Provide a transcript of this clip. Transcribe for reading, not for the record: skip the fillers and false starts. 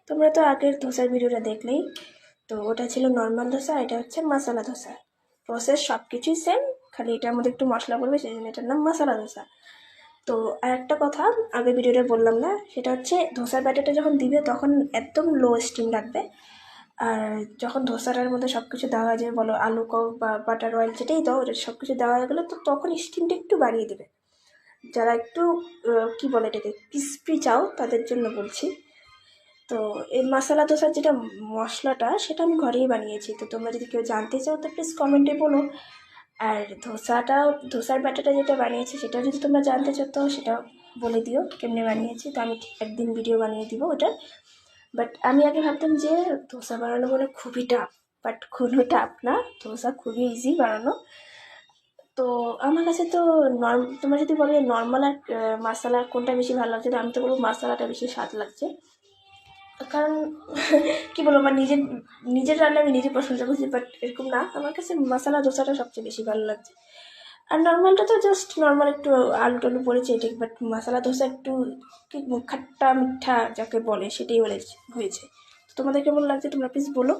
তোমরা তো আগের ধোসার ভিডিওটা দেখলেই, তো ওটা ছিল নর্মাল ধোসা, এটা হচ্ছে মশলা ধোসা। প্রসেস সব কিছুই সেম, খালি এটার মধ্যে একটু মশলা পড়বে, সেই জন্য এটার নাম মশলা ধোসা। তো আর একটা কথা আগের ভিডিওটা বললাম না, সেটা হচ্ছে ধোসার ব্যাটারটা যখন দিবে তখন একদম লো স্টিম রাখবে। আর যখন ধোসাটার মধ্যে সব কিছু দেওয়া যায়, বলো আলু কও বা বাটার অয়েল যেটাই দাও, এটা সব কিছু দেওয়া হয়ে গেলো, তো তখন স্টিমটা একটু বাড়িয়ে দেবে। যারা একটু কী বলে এটাকে ক্রিস্পি চাও তাদের জন্য বলছি। তো এই মশলা ধোসার যেটা মশলাটা, সেটা আমি ঘরেই বানিয়েছি। তো তোমরা যদি কেউ জানতে চাও তো প্লিজ কমেন্টে বলো। আর ধোসার ব্যাটারটা যেটা বানিয়েছি সেটা যদি তোমরা জানতে চাও তো সেটাও বলে দিও কেমনে বানিয়েছি। তো আমি একদিন ভিডিও বানিয়ে দিব ওটার। বাট আমি আগে ভাবতাম যে ধোসা বানানো মানে খুবই টাফ, বাট কোনো টাফ না, ধোসা খুবই ইজি বানানো। তো আমার কাছে তো তোমরা যদি বলো নর্মাল আর মশলা কোনটা বেশি ভালো লাগছে, তো আমি তো বলবো মশলাটা বেশি স্বাদ লাগছে। কারণ কী বলবো, আমার নিজের রান্না আমি নিজে প্রশংসা করছি, বাট এরকম না, আমার কাছে মশলা ধোসাটা সবচেয়ে বেশি ভালো লাগছে। আর নর্মালটা তো জাস্ট নর্মাল একটু আলু টালু পড়েছে ঠিক, বাট মশলা ধোসা একটু কি খাট্টা মিঠা যাকে বলে সেটাই হয়েছে। তো তোমাদের কেমন লাগছে তোমরা প্লিজ বলো।